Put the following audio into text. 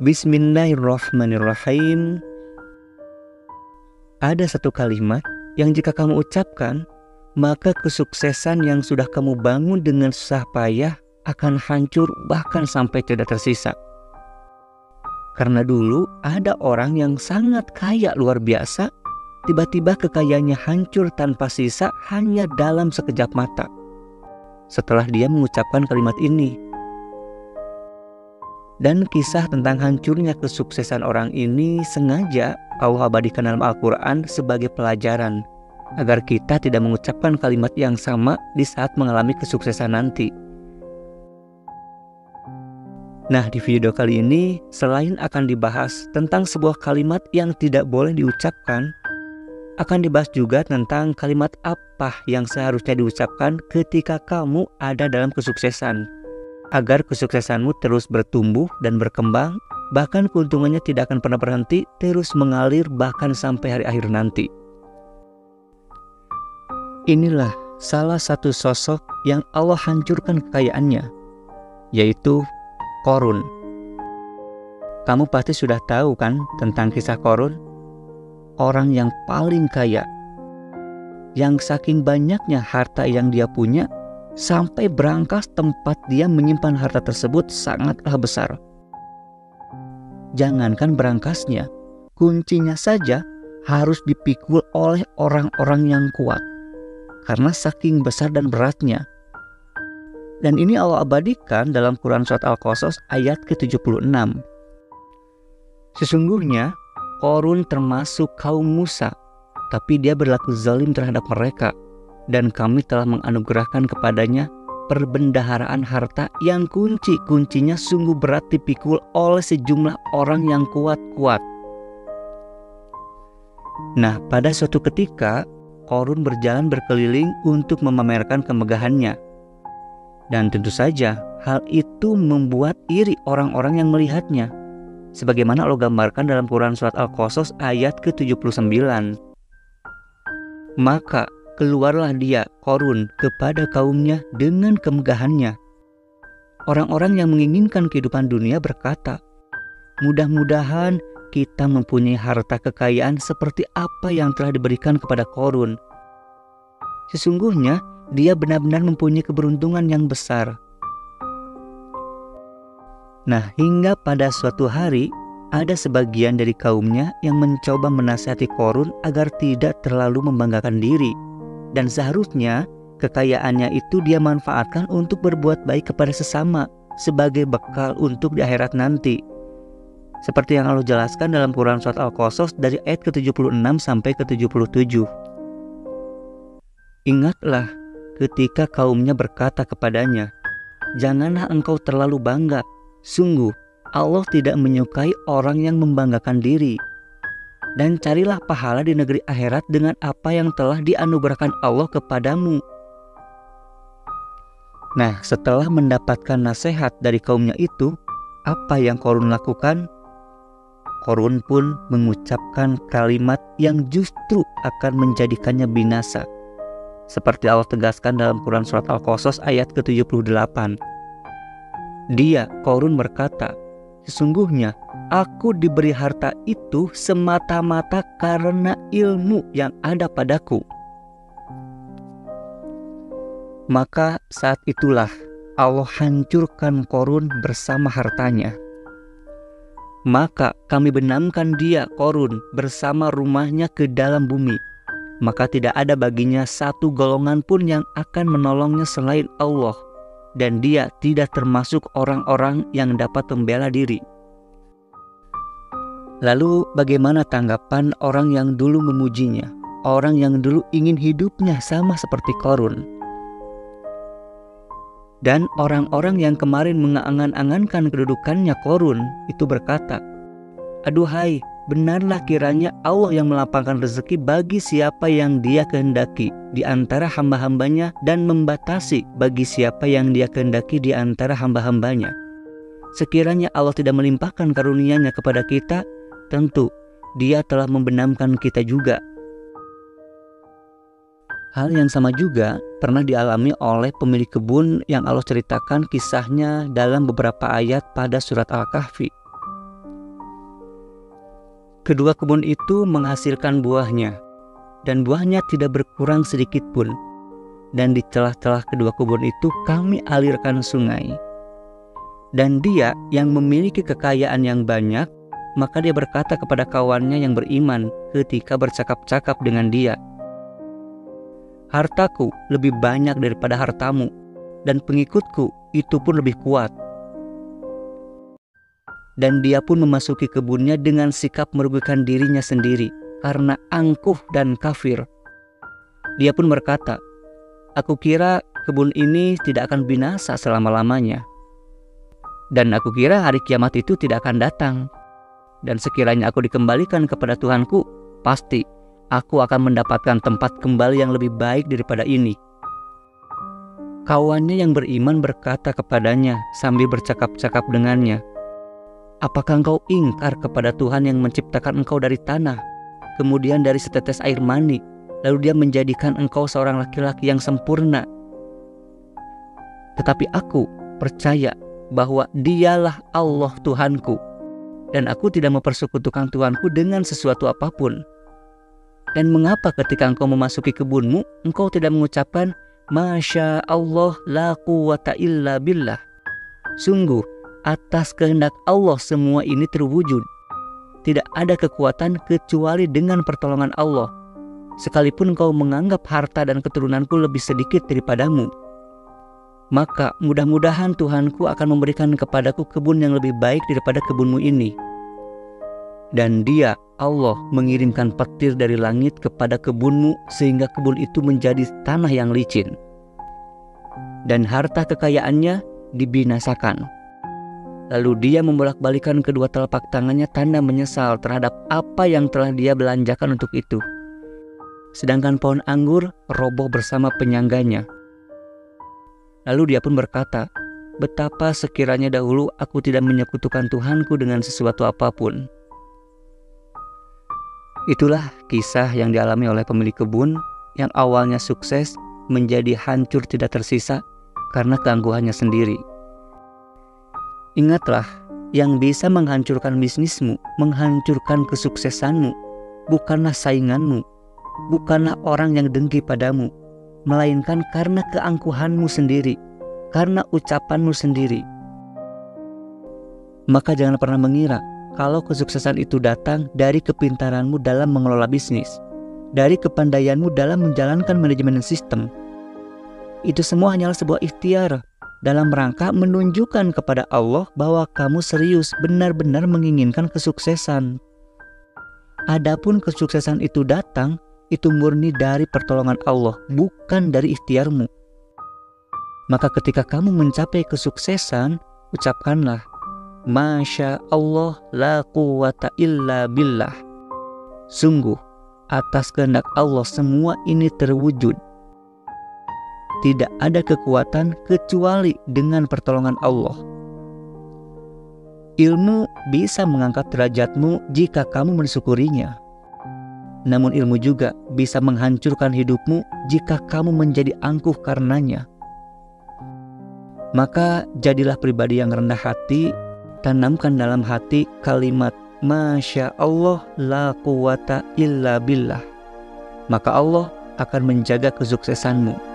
Bismillahirrahmanirrahim. Ada satu kalimat yang jika kamu ucapkan, maka kesuksesan yang sudah kamu bangun dengan susah payah akan hancur bahkan sampai tidak tersisa. Karena dulu ada orang yang sangat kaya luar biasa, tiba-tiba kekayaannya hancur tanpa sisa hanya dalam sekejap mata setelah dia mengucapkan kalimat ini. Dan kisah tentang hancurnya kesuksesan orang ini sengaja Allah abadikan dalam Al-Quran sebagai pelajaran agar kita tidak mengucapkan kalimat yang sama di saat mengalami kesuksesan nanti. Nah, di video kali ini selain akan dibahas tentang sebuah kalimat yang tidak boleh diucapkan, akan dibahas juga tentang kalimat apa yang seharusnya diucapkan ketika kamu ada dalam kesuksesan, agar kesuksesanmu terus bertumbuh dan berkembang, bahkan keuntungannya tidak akan pernah berhenti, terus mengalir bahkan sampai hari akhir nanti. Inilah salah satu sosok yang Allah hancurkan kekayaannya, yaitu Qorun. Kamu pasti sudah tahu kan tentang kisah Qorun? Orang yang paling kaya, yang saking banyaknya harta yang dia punya, sampai berangkas tempat dia menyimpan harta tersebut sangatlah besar. Jangankan berangkasnya, kuncinya saja harus dipikul oleh orang-orang yang kuat, karena saking besar dan beratnya. Dan ini Allah abadikan dalam Quran Surat Al-Qasas ayat ke-76. Sesungguhnya Qorun termasuk kaum Musa, tapi dia berlaku zalim terhadap mereka, dan kami telah menganugerahkan kepadanya perbendaharaan harta yang kunci-kuncinya sungguh berat dipikul oleh sejumlah orang yang kuat-kuat. Nah, pada suatu ketika Qorun berjalan berkeliling untuk memamerkan kemegahannya. Dan tentu saja hal itu membuat iri orang-orang yang melihatnya, sebagaimana Allah gambarkan dalam Quran Surat Al-Qasas ayat ke-79. Maka keluarlah dia, Qorun, kepada kaumnya dengan kemegahannya. Orang-orang yang menginginkan kehidupan dunia berkata, mudah-mudahan kita mempunyai harta kekayaan seperti apa yang telah diberikan kepada Qorun. Sesungguhnya dia benar-benar mempunyai keberuntungan yang besar. Nah, hingga pada suatu hari ada sebagian dari kaumnya yang mencoba menasihati Qorun agar tidak terlalu membanggakan diri, dan seharusnya kekayaannya itu dia manfaatkan untuk berbuat baik kepada sesama sebagai bekal untuk di akhirat nanti. Seperti yang Allah jelaskan dalam Quran Surat Al-Qasas dari ayat ke-76 sampai ke-77. Ingatlah ketika kaumnya berkata kepadanya, janganlah engkau terlalu bangga. Sungguh, Allah tidak menyukai orang yang membanggakan diri. Dan carilah pahala di negeri akhirat dengan apa yang telah dianugerahkan Allah kepadamu. Nah, setelah mendapatkan nasihat dari kaumnya itu, apa yang Qorun lakukan? Qorun pun mengucapkan kalimat yang justru akan menjadikannya binasa. Seperti Allah tegaskan dalam Quran Surat Al-Qasas ayat ke-78. Dia, Qorun, berkata, sesungguhnya aku diberi harta itu semata-mata karena ilmu yang ada padaku. Maka saat itulah Allah hancurkan Qorun bersama hartanya. Maka kami benamkan dia, Qorun, bersama rumahnya ke dalam bumi. Maka tidak ada baginya satu golongan pun yang akan menolongnya selain Allah. Dan dia tidak termasuk orang-orang yang dapat membela diri. Lalu bagaimana tanggapan orang yang dulu memujinya, orang yang dulu ingin hidupnya sama seperti Qorun? Dan orang-orang yang kemarin mengangan-angankan kedudukannya Qorun itu berkata, aduhai, benarlah kiranya Allah yang melapangkan rezeki bagi siapa yang dia kehendaki di antara hamba-hambanya dan membatasi bagi siapa yang dia kehendaki di antara hamba-hambanya. Sekiranya Allah tidak melimpahkan karunia-Nya kepada kita, tentu dia telah membenamkan kita juga. Hal yang sama juga pernah dialami oleh pemilik kebun yang Allah ceritakan kisahnya dalam beberapa ayat pada surat Al-Kahfi. Kedua kebun itu menghasilkan buahnya, dan buahnya tidak berkurang sedikit pun. Dan di celah-celah kedua kebun itu kami alirkan sungai. Dan dia yang memiliki kekayaan yang banyak, maka dia berkata kepada kawannya yang beriman ketika bercakap-cakap dengan dia, "Hartaku lebih banyak daripada hartamu, dan pengikutku itu pun lebih kuat." Dan dia pun memasuki kebunnya dengan sikap merugikan dirinya sendiri karena angkuh dan kafir. Dia pun berkata, "Aku kira kebun ini tidak akan binasa selama-lamanya. Dan aku kira hari kiamat itu tidak akan datang. Dan sekiranya aku dikembalikan kepada Tuhanku, pasti aku akan mendapatkan tempat kembali yang lebih baik daripada ini." Kawannya yang beriman berkata kepadanya sambil bercakap-cakap dengannya, "Apakah engkau ingkar kepada Tuhan yang menciptakan engkau dari tanah, kemudian dari setetes air mani, lalu dia menjadikan engkau seorang laki-laki yang sempurna? Tetapi aku percaya bahwa dialah Allah Tuhanku, dan aku tidak mempersekutukan Tuhanku dengan sesuatu apapun. Dan mengapa ketika engkau memasuki kebunmu, engkau tidak mengucapkan, Masya Allah la quwata illa billah? Sungguh, atas kehendak Allah semua ini terwujud. Tidak ada kekuatan kecuali dengan pertolongan Allah. Sekalipun engkau menganggap harta dan keturunanku lebih sedikit daripadamu, maka mudah-mudahan Tuhanku akan memberikan kepadaku kebun yang lebih baik daripada kebunmu ini." Dan dia, Allah, mengirimkan petir dari langit kepada kebunmu sehingga kebun itu menjadi tanah yang licin. Dan harta kekayaannya dibinasakan. Lalu dia membolak-balikan kedua telapak tangannya tanda menyesal terhadap apa yang telah dia belanjakan untuk itu. Sedangkan pohon anggur roboh bersama penyangganya. Lalu dia pun berkata, "Betapa sekiranya dahulu aku tidak menyekutukan Tuhanku dengan sesuatu apapun." Itulah kisah yang dialami oleh pemilik kebun yang awalnya sukses menjadi hancur tidak tersisa karena keangkuhannya sendiri. Ingatlah, yang bisa menghancurkan bisnismu, menghancurkan kesuksesanmu, bukanlah sainganmu, bukanlah orang yang dengki padamu, melainkan karena keangkuhanmu sendiri, karena ucapanmu sendiri. Maka jangan pernah mengira kalau kesuksesan itu datang dari kepintaranmu dalam mengelola bisnis, dari kepandaianmu dalam menjalankan manajemen sistem. Itu semua hanyalah sebuah ikhtiar dalam rangka menunjukkan kepada Allah bahwa kamu serius benar-benar menginginkan kesuksesan. Adapun kesuksesan itu datang, itu murni dari pertolongan Allah, bukan dari ikhtiarmu. Maka ketika kamu mencapai kesuksesan, ucapkanlah, Masya Allah la quwata illa billah. Sungguh, atas kehendak Allah semua ini terwujud. Tidak ada kekuatan kecuali dengan pertolongan Allah. Ilmu bisa mengangkat derajatmu jika kamu mensyukurinya. Namun ilmu juga bisa menghancurkan hidupmu jika kamu menjadi angkuh karenanya. Maka jadilah pribadi yang rendah hati, tanamkan dalam hati kalimat Masya Allah la quwata illa billah. Maka Allah akan menjaga kesuksesanmu.